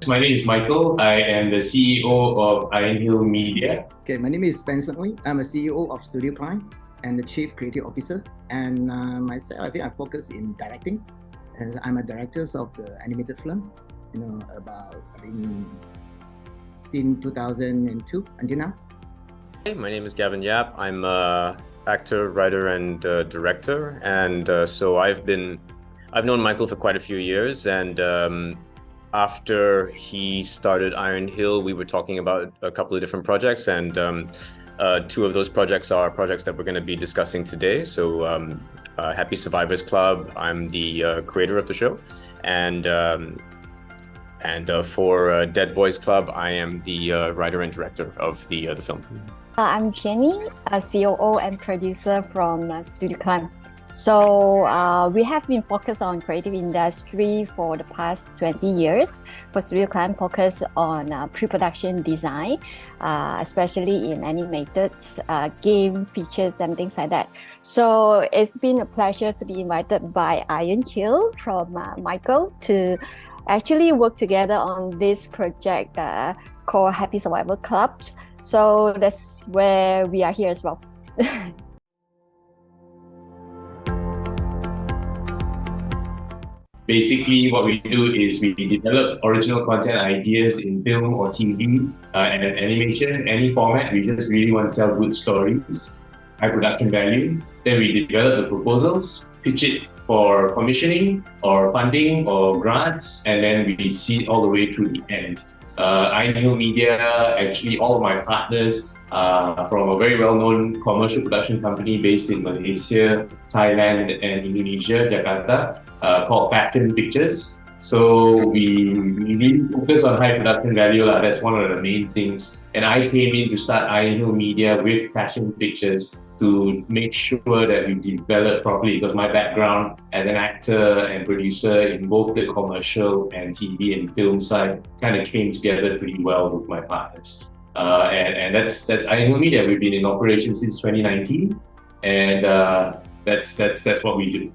My name is Michael. I am the CEO of Iron Hill Media. Okay, my name is Spencer Oi. I'm a CEO of Studio Climb and the Chief Creative Officer. And myself, I think I focus in directing. And I'm a director of the animated film, since 2002 until now. Hey, my name is Gavin Yap. I'm a actor, writer, and director. And so I've known Michael for quite a few years. And after he started Iron Hill, we were talking about a couple of different projects, and two of those projects are projects that we're going to be discussing today. So Happy Survivors Club, I'm the creator of the show, and for Dead Boys Club, I am the writer and director of the film. I'm Jenny, a COO and producer from Studio Climb. So we have been focused on creative industry for the past 20 years. For Studio Climb, focus on pre-production design, especially in animated game features and things like that. So it's been a pleasure to be invited by Iron Hill from Michael to actually work together on this project called Happy Survival Club. So that's where we are here as well. Basically, what we do is we develop original content ideas in film or TV and animation, any format. We just really want to tell good stories, high production value. Then we develop the proposals, pitch it for commissioning or funding or grants, and then we see it all the way through the end. Iron Hill Media, actually all of my partners from a very well-known commercial production company based in Malaysia, Thailand, and Indonesia, Jakarta, called Passion Pictures. So we really focus on high production value. That's one of the main things. And I came in to start Iron Hill Media with Passion Pictures to make sure that we develop properly, because my background as an actor and producer in both the commercial and TV and film side kind of came together pretty well with my partners. And that's Iron Hill Media. We've been in operation since 2019, and that's what we do.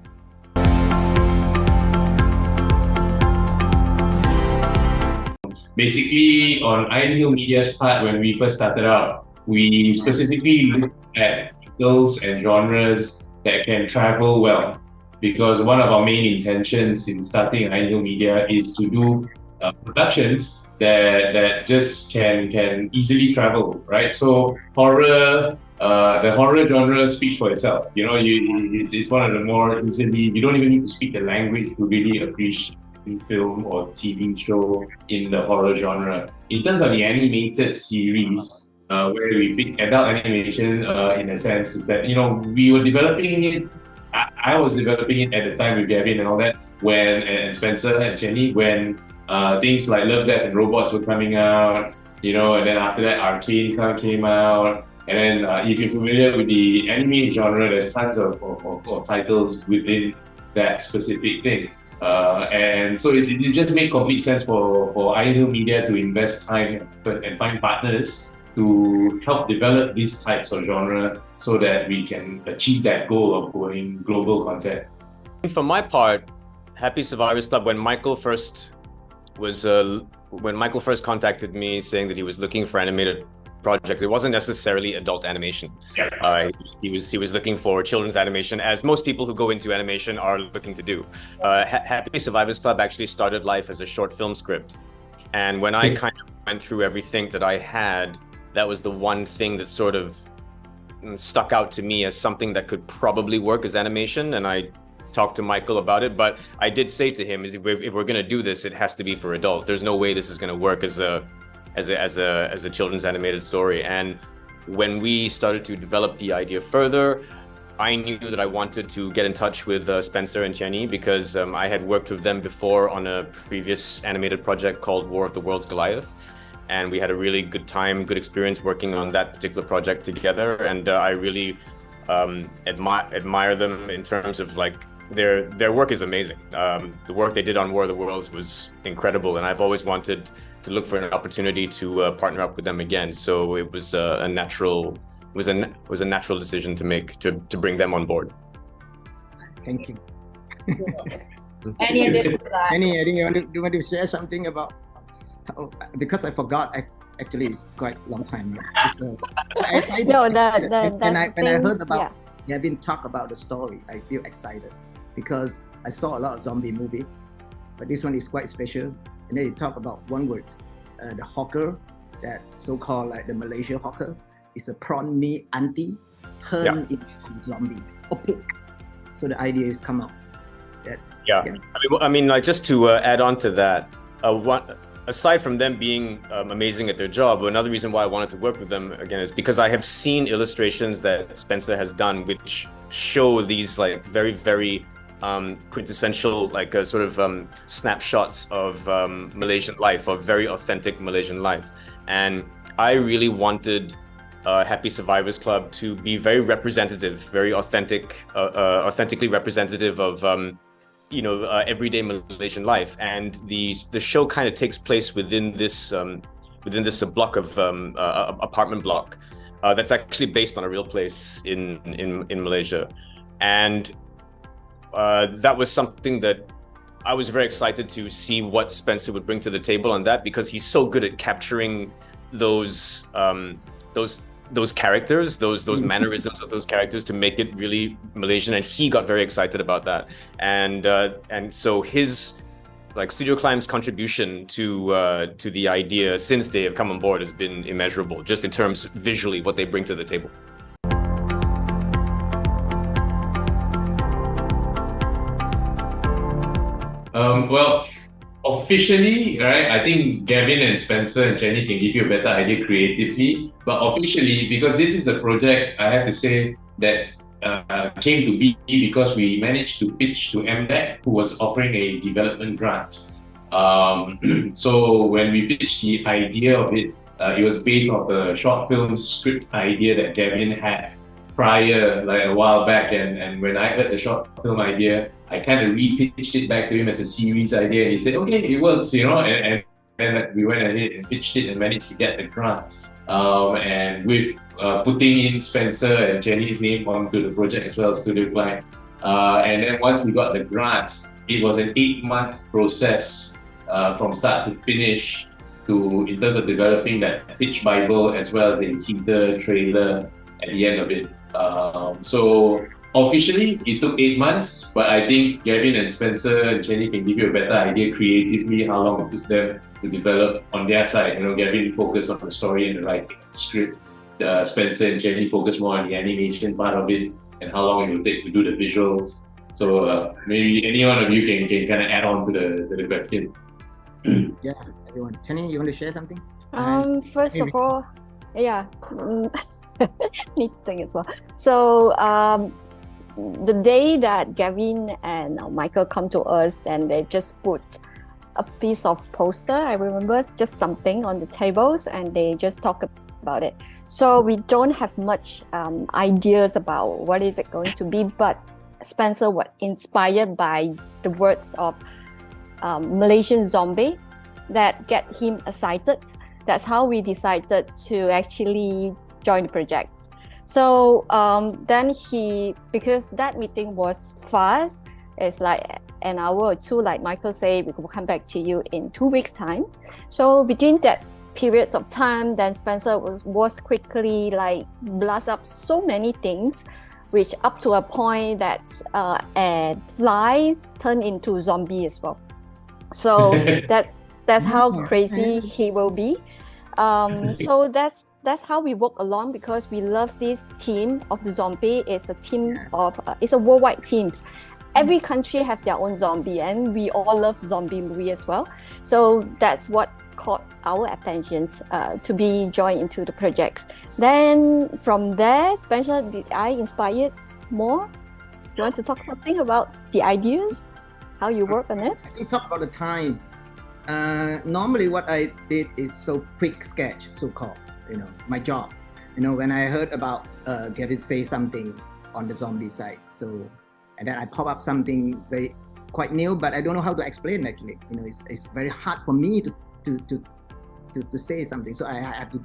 Basically, on Iron Hill Media's part, when we first started out, we specifically looked at titles and genres that can travel well, because one of our main intentions in starting Iron Hill Media is to do productions that just can easily travel, right? So horror, the horror genre speaks for itself. It's one of the more easily, you don't even need to speak the language to really appreciate film or TV show in the horror genre. In terms of the animated series, where we pick adult animation, in a sense, is that we were developing it. I was developing it at the time with Gavin and all that, and Spencer and Jenny, when things like Love, Death and Robots were coming out, and then after that Arcane came out. And then if you're familiar with the anime genre, there's tons of titles within that specific thing. And so it just made complete sense for Iron Hill Media to invest time and find partners to help develop these types of genre so that we can achieve that goal of going global content. For my part, Happy Survivors Club, when Michael first contacted me saying that he was looking for animated projects, it wasn't necessarily adult animation. Yeah. He was looking for children's animation, as most people who go into animation are looking to do. Happy Survivors Club actually started life as a short film script, and when I kind of went through everything that I had, that was the one thing that sort of stuck out to me as something that could probably work as animation. And I talked to Michael about it, but I did say to him, if we're going to do this, it has to be for adults. There's no way this is going to work as a children's animated story. And when we started to develop the idea further, I knew that I wanted to get in touch with Spencer and Jenny, because I had worked with them before on a previous animated project called War of the Worlds Goliath. And we had a really good experience working on that particular project together. And I really admire them in terms of their work is amazing. The work they did on War of the Worlds was incredible, and I've always wanted to look for an opportunity to partner up with them again. So it was a natural decision to make to bring them on board. Thank you. Any additional? Do you want to share something about Oh, because I forgot. Actually, it's quite a long time. It's, I excited. No, when I thing, heard about yeah. Gavin talk about the story, I feel excited because I saw a lot of zombie movie, but this one is quite special. And then you talk about one word, the hawker, that so-called like the Malaysian hawker, is a prawn meat auntie turned into zombie. Okay. So the idea is come out. I mean, like, just to add on to that, aside from them being amazing at their job, another reason why I wanted to work with them again is because I have seen illustrations that Spencer has done which show these like very, very quintessential, like sort of snapshots of Malaysian life, of very authentic Malaysian life. And I really wanted Happy Survivors Club to be very representative, very authentically representative of everyday Malaysian life. And the show kind of takes place within this block of apartment block that's actually based on a real place in Malaysia. And that was something that I was very excited to see what Spencer would bring to the table on that, because he's so good at capturing those characters, those mannerisms of those characters to make it really Malaysian, and he got very excited about that. And so his Studio Climb's contribution to the idea since they have come on board has been immeasurable, just in terms visually what they bring to the table. Well, officially, right, I think Gavin and Spencer and Jenny can give you a better idea creatively. But officially, because this is a project, I have to say that came to be because we managed to pitch to MDEC, who was offering a development grant. So when we pitched the idea of it, it was based on the short film script idea that Gavin had prior, like a while back. And when I heard the short film idea, I kind of re-pitched it back to him as a series idea, and he said, okay, it works, and then we went ahead and pitched it and managed to get the grant. And with putting in Spencer and Jenny's name onto the project as well as Studio Climb. And then once we got the grant, it was an 8-month process from start to finish in terms of developing that pitch Bible as well as a teaser trailer at the end of it. So officially, it took 8 months, but I think Gavin and Spencer and Jenny can give you a better idea creatively how long it took them to develop on their side. Gavin focused on the story and the writing and the script. Spencer and Jenny focused more on the animation part of it and how long it will take to do the visuals. So maybe any one of you can kind of add on to the question. Yeah, everyone. Jenny, you want to share something? First of all, yeah, need to think as well. So the day that Gavin and Michael come to us, then they just put a piece of poster, I remember, just something on the tables, and they just talk about it. So we don't have much ideas about what is it going to be, but Spencer was inspired by the words of Malaysian zombie that get him excited. That's how we decided to actually join the project. So then because that meeting was fast, it's like an hour or two, like Michael said, we will come back to you in 2 weeks' time. So between that periods of time, then Spencer was quickly like blast up so many things, which up to a point that flies turn into zombie as well. So that's how crazy he will be. So that's how we work along, because we love this team of the zombie. It's a team of it's a worldwide team. Every country have their own zombie, and we all love zombie movie as well. So that's what caught our attentions to be joined into the projects. Then from there, Spencer, did I inspired more? You want to talk something about the ideas, how you work on it? We talk about the time. Normally what I did is so quick sketch, so-called, my job. When I heard about Gavin say something on the zombie side, and then I pop up something quite new, but I don't know how to explain actually. It's very hard for me to say something, so I have to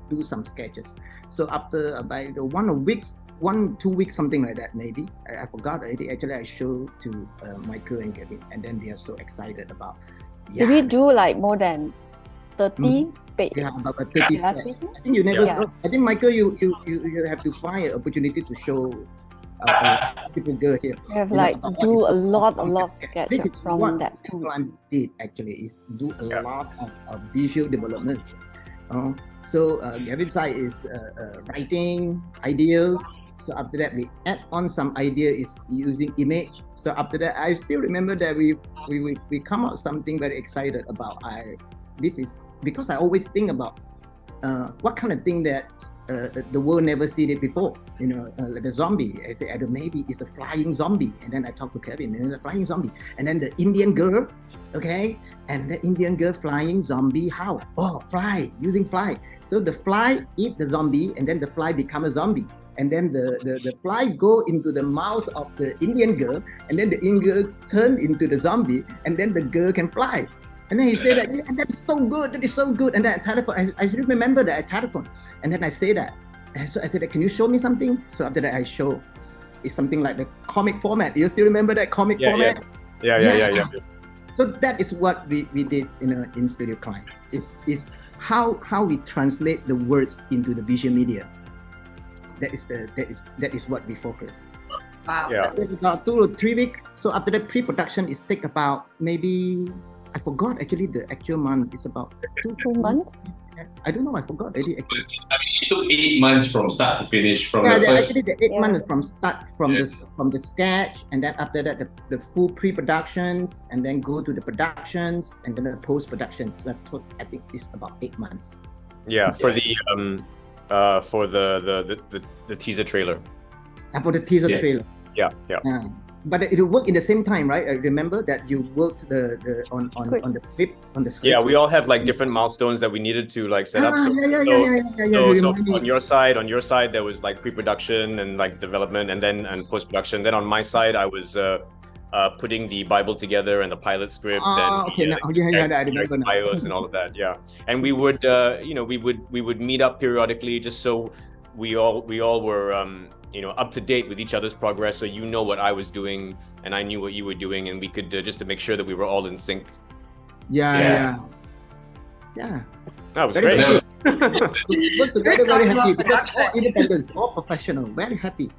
do some sketches. So after about 2 weeks, something like that, maybe I forgot already. Actually, I showed to Michael and Gavin, and then they are so excited about. Did we do like more than 30 Yeah, about 30 steps. illustrations. I think you never Yeah. saw. I think Michael, you have to find an opportunity to show a beautiful girl here. We have You know, like about what do is a so lot concept. sketch This is from what that tools. Climb did actually is do a Yeah. lot of visual development. So Gavin's side is writing ideas. So after that, we add on some idea is using image. So after that, I still remember that we come out something very excited about. This is because I always think about what kind of thing that the world never seen it before. You know, like the zombie. I say, maybe it's a flying zombie, and then I talk to Kevin, and it's a flying zombie, and then the Indian girl, okay, and the Indian girl flying zombie. How? Oh, fly, using fly. So the fly eat the zombie, and then the fly become a zombie. And then the fly go into the mouth of the Indian girl, and then the Indian girl turn into the zombie, and then the girl can fly. And then he said that, yeah, that's so good, that is so good. And then I telephone, I remember that I telephone. And then I say that. And so after that, can you show me something? So after that, I show. It's something like the comic format. You still remember that comic format? Yeah. So that is what we did in Studio Climb. Is how we translate the words into the visual media. That is what we focus. Wow. Yeah. So about 2 or 3 weeks. So after the pre-production is take about maybe, I forgot actually the actual month. It's about 2 months. I don't know. I forgot already. Actually. I mean, it took 8 months from start to finish. From Yeah, the first. actually the 8 Yeah. months from start from the sketch, and then after that the full pre-productions, and then go to the productions, and then the post-productions. That took, I think, is about 8 months. Yeah, for the teaser trailer. And for the teaser Yeah. trailer. Yeah. But it will work in the same time, right? I remember that you worked on the script. Yeah, we all have like different milestones that we needed to like set up. So on your side, there was like pre-production and like development, and then post-production. Then on my side, I was putting the Bible together and the pilot script. And okay. I remember now. bios and all of that. Yeah, and we would, we would meet up periodically just so we all were, up to date with each other's progress. So you know what I was doing, and I knew what you were doing, and we could just to make sure that we were all in sync. Yeah. That was Very great. good. We work together, very happy because all independents, all professional, very happy.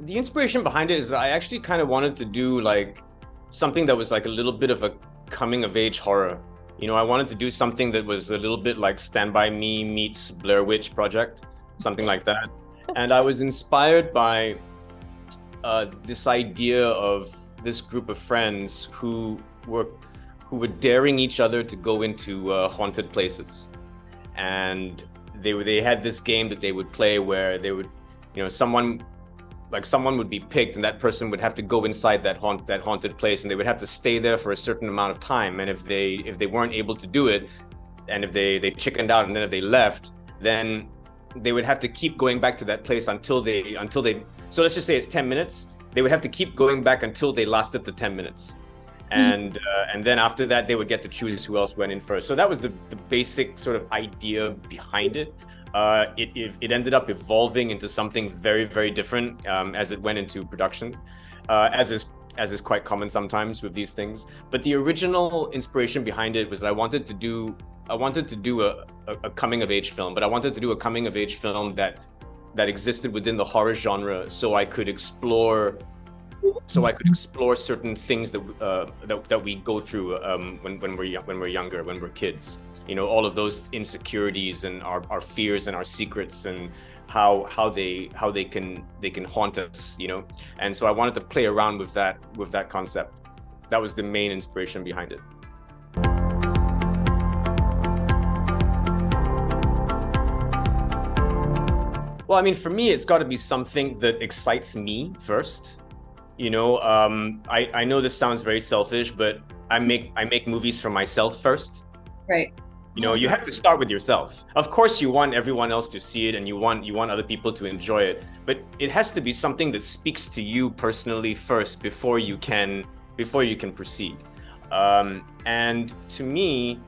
The inspiration behind it is that I actually kind of wanted to do like something that was like a little bit of a coming of age horror. I wanted to do something that was a little bit like Stand By Me meets Blair Witch Project, something like that. And I was inspired by this idea of this group of friends who were daring each other to go into haunted places. And they had this game that they would play where they would, someone would be picked, and that person would have to go inside that haunted place, and they would have to stay there for a certain amount of time. And if they weren't able to do it, and if they chickened out, and then if they left, then they would have to keep going back to that place until they. So let's just say it's 10 minutes. They would have to keep going back until they lasted the 10 minutes. And then after that, they would get to choose who else went in first. So that was the basic sort of idea behind it. It ended up evolving into something very, very different as it went into production, as is quite common sometimes with these things. But the original inspiration behind it was that I wanted to do a coming of age film, but I wanted to do a coming of age film that existed within the horror genre, so I could explore certain things that we go through when we're younger, when we're kids. All of those insecurities and our fears and our secrets, and how they can haunt us. And so I wanted to play around with that concept. That was the main inspiration behind it. Well, I mean, for me, it's got to be something that excites me first. I know this sounds very selfish, but I make movies for myself first. Right. You have to start with yourself. Of course, you want everyone else to see it, and you want other people to enjoy it, but it has to be something that speaks to you personally first before you can proceed. And to me,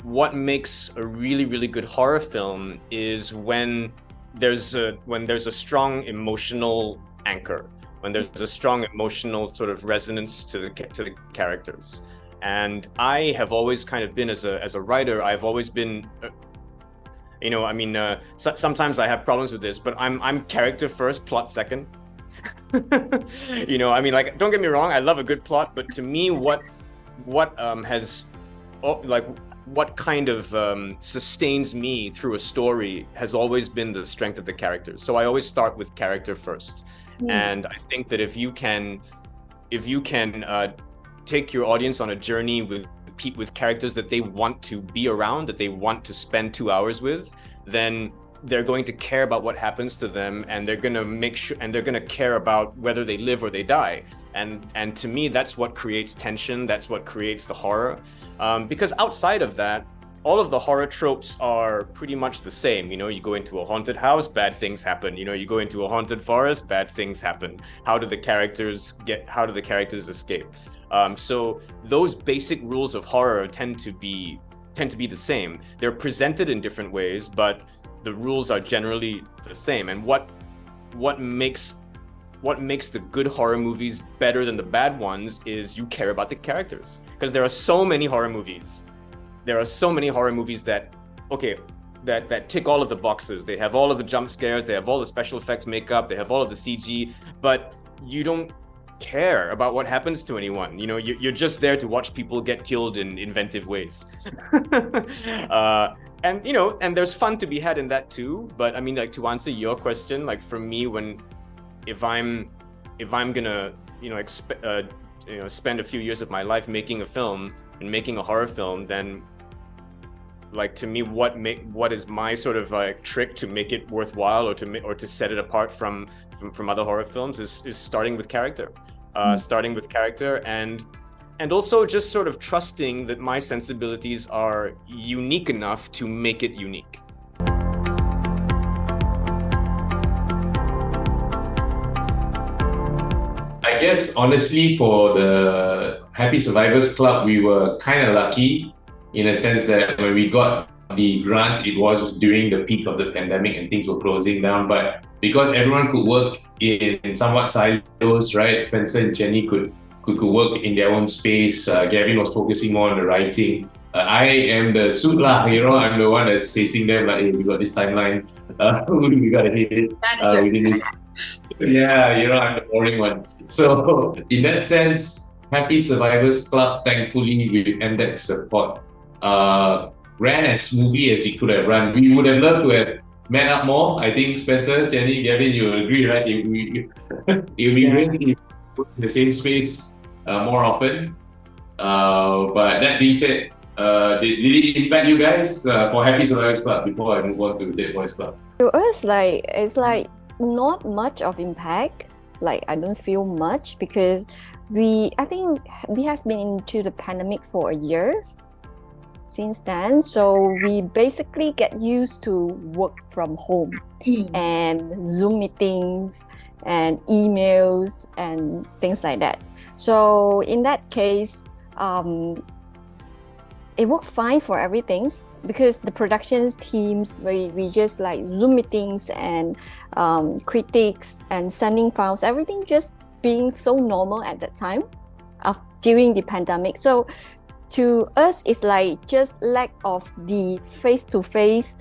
what makes a really, really good horror film is when there's a strong emotional anchor, when there's a strong emotional sort of resonance to the characters. And I have always kind of been, as a writer, I've always been, sometimes I have problems with this, but I'm character first, plot second. Like, don't get me wrong, I love a good plot, but to me, what kind of sustains me through a story has always been the strength of the characters. So I always start with character first. And I think that if you can take your audience on a journey with characters that they want to be around, that they want to spend 2 hours with, then they're going to care about what happens to them, and they're going to make sure, and they're going to care about whether they live or they die. And to me, that's what creates tension. That's what creates the horror. Because outside of that, all of the horror tropes are pretty much the same. You go into a haunted house, bad things happen. You go into a haunted forest, bad things happen. How do the characters escape? So those basic rules of horror tend to be the same. They're presented in different ways, but the rules are generally the same. And what makes the good horror movies better than the bad ones is you care about the characters. Because there are so many horror movies. that tick all of the boxes. They have all of the jump scares, they have all the special effects makeup, they have all of the CG, but you don't care about what happens to anyone. You're just there to watch people get killed in inventive ways. And there's fun to be had in that too. But I mean, like, to answer your question, like, for me, if I'm gonna spend a few years of my life making a film and making a horror film, then, like, to me, what is my sort of like trick to make it worthwhile, or to set it apart from other horror films is starting with character. And also just sort of trusting that my sensibilities are unique enough to make it unique. I guess, honestly, for the Happy Survivors Club, we were kind of lucky in a sense that when we got the grant, it was during the peak of the pandemic and things were closing down. But because everyone could work in somewhat silos, right? Spencer and Jenny could work in their own space. Gavin was focusing more on the writing. I am the suit lah, I'm the one that's facing them, like, hey, we got this timeline. We gotta hit it within this. Yeah, I'm the boring one. So in that sense, Happy Survivors Club, thankfully, with MDEC's support, ran as smoothly as it could have run. We would have loved to have met up more. I think Spencer, Jenny, Gavin, you agree, right? It would be great if we were in the same space more often. But that being said, did it impact you guys for Happy Survivors Club before I move on to Dead Boys Club? To us, it's not much of impact. Like, I don't feel much, because I think we has been into the pandemic for a year since then. So we basically get used to work from home and Zoom meetings and emails and things like that. So in that case, it worked fine for everything, because the productions teams, we just like Zoom meetings and critiques and sending files, everything just being so normal at that time during the pandemic. So to us, it's like just lack of the face-to-face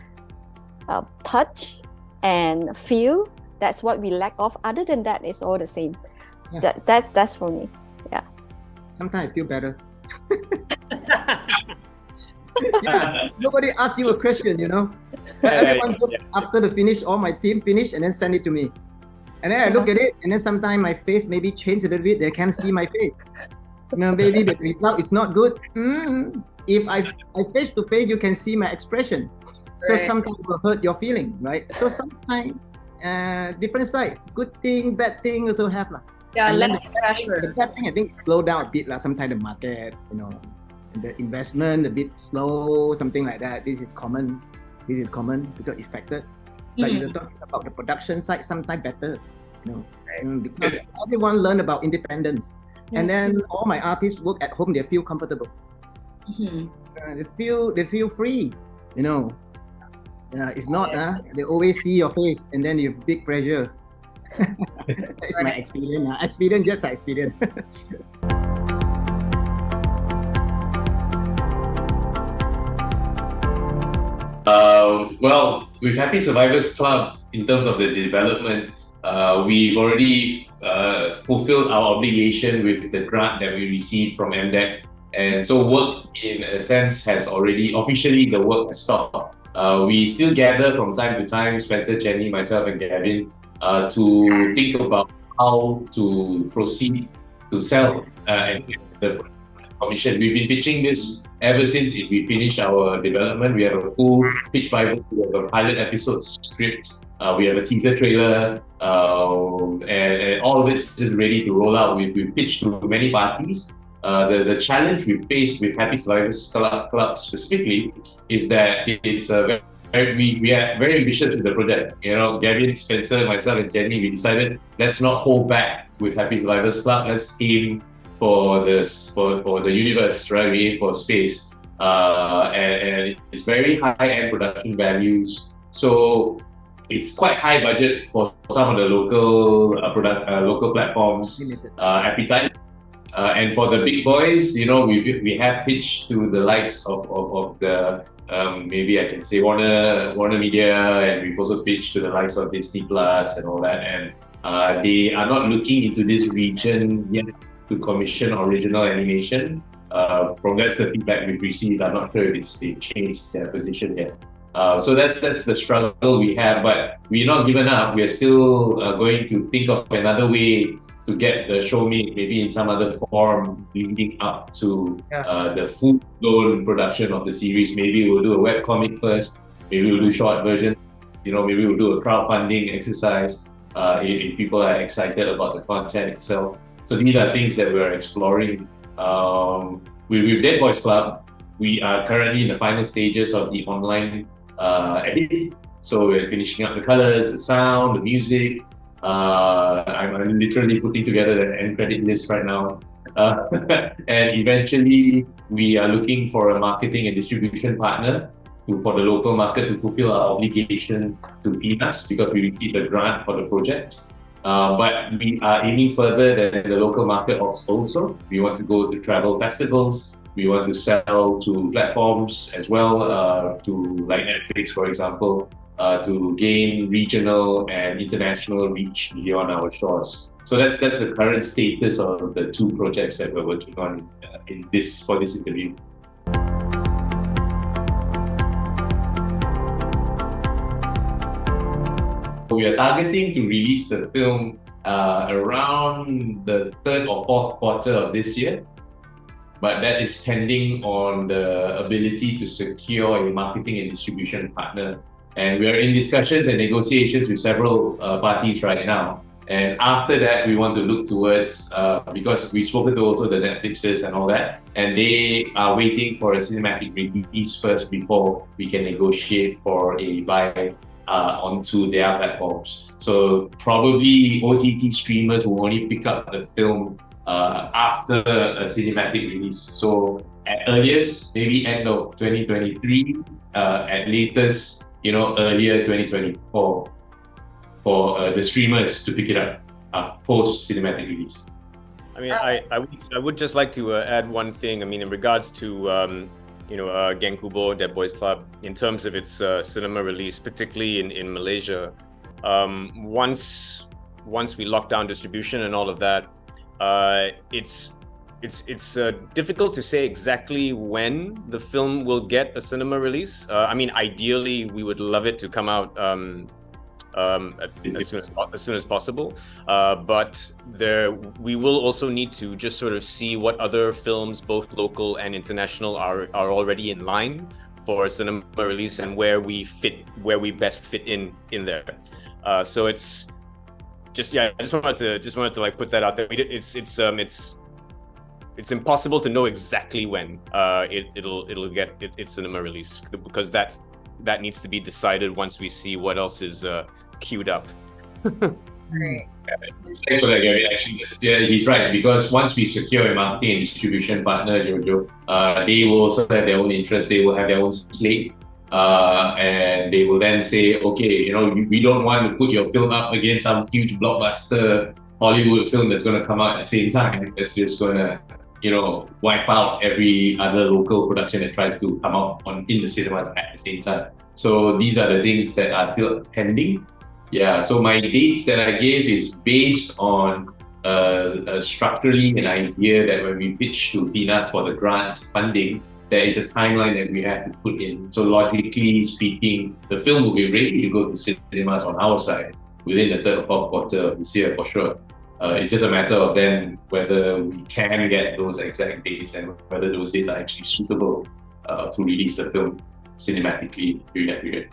touch and feel. That's what we lack of. Other than that, it's all the same. Yeah. That's for me. Yeah. Sometimes I feel better. Yeah, nobody asks you a question, But everyone just after the finish, all my team finish and then send it to me. And then I look at it, and then sometimes my face maybe change a little bit. They can't see my face. Maybe the result is not good. If I face to face, you can see my expression. So sometimes it will hurt your feeling, right? So sometimes different side, good thing, bad thing also have lah. Yeah, and less pressure. The bad thing, I think, slow down a bit lah. Sometimes the market, the investment a bit slow, something like that. This is common because affected. But if you're talking about the production side, sometimes better, because everyone learn about independence. And then all my artists work at home, they feel comfortable. They feel free, If not, they always see your face, and then you have big pressure. That's my experience. Experience, just experience. Well, with Happy Survivors Club, in terms of the development, we've already fulfilled our obligation with the grant that we received from MDEC. And so work, in a sense, has already, officially the work has stopped. We still gather from time to time, Spencer, Jenny, myself and Gavin, to think about how to proceed to sell and the commission. We've been pitching this ever since we finished our development. We have a full pitch bible, we have a pilot episode script, we have a teaser trailer, and all of it's just ready to roll out. We've pitched to many parties. The challenge we faced with Happy Survivors Club specifically is that it's a we are very ambitious with the project. You know, Gavin, Spencer, myself, and Jenny, we decided let's not hold back with Happy Survivors Club. Let's aim for the universe, right? We aim for space, and it's very high-end production values. So it's quite high budget for some of the local local platforms appetite. And for the big boys, you know, we have pitched to the likes of the maybe I can say Warner Media, and we've also pitched to the likes of Disney Plus and all that. And they are not looking into this region yet to commission original animation. From that's the feedback we've received. I'm not sure if they've changed their position yet. So that's the struggle we have, but we're not given up. We're still going to think of another way to get the show made, maybe in some other form leading up to the full-blown production of the series. Maybe we'll do a webcomic first, maybe we'll do short versions, you know, maybe we'll do a crowdfunding exercise if people are excited about the content itself. So these are things that we're exploring. With Dead Boys Club, we are currently in the final stages of the online editing. So we're finishing up the colors, the sound, the music. I'm literally putting together the end credit list right now. And eventually we are looking for a marketing and distribution partner for the local market to fulfill our obligation to Peanuts, because we received a grant for the project. But we are aiming further than the local market also. We want to go to travel festivals. We want to sell to platforms as well, to like Netflix, for example, to gain regional and international reach beyond our shores. So that's the current status of the two projects that we're working on for this interview. We are targeting to release the film around the third or fourth quarter of this year, but that is pending on the ability to secure a marketing and distribution partner. And we are in discussions and negotiations with several parties right now. And after that, we want to look towards, because we've spoken to also the Netflixes and all that, and they are waiting for a cinematic release first before we can negotiate for a buy onto their platforms. So probably OTT streamers will only pick up the film after a cinematic release. So at earliest, maybe end of 2023, at latest, you know, earlier 2024 for the streamers to pick it up post cinematic release. I mean, I would just like to add one thing. I mean, in regards to Geng Kubur, Dead Boys Club, in terms of its cinema release, particularly in Malaysia, once we lock down distribution and all of that, it's difficult to say exactly when the film will get a cinema release. I mean, ideally, we would love it to come out as soon as possible. But we will also need to just sort of see what other films, both local and international, are already in line for a cinema release and where we best fit in there. So it's just I just wanted to like put that out there. It's impossible to know exactly when it'll get its cinema release, because that needs to be decided once we see what else is queued up. Right. Thanks for that, Gary. Actually, yeah, he's right, because once we secure a marketing and distribution partner, Jojo, they will also have their own interest. They will have their own slate. and they will then say, okay, we don't want to put your film up against some huge blockbuster Hollywood film that's going to come out at the same time. That's just going to, wipe out every other local production that tries to come out in the cinemas at the same time. So these are the things that are still pending. Yeah, so my dates that I gave is based on structurally an idea that when we pitch to FINAS for the grant funding, there is a timeline that we have to put in. So logically speaking, the film will be ready to go to cinemas on our side within the third or fourth quarter of this year for sure. It's just a matter of then whether we can get those exact dates and whether those dates are actually suitable to release the film cinematically during that period.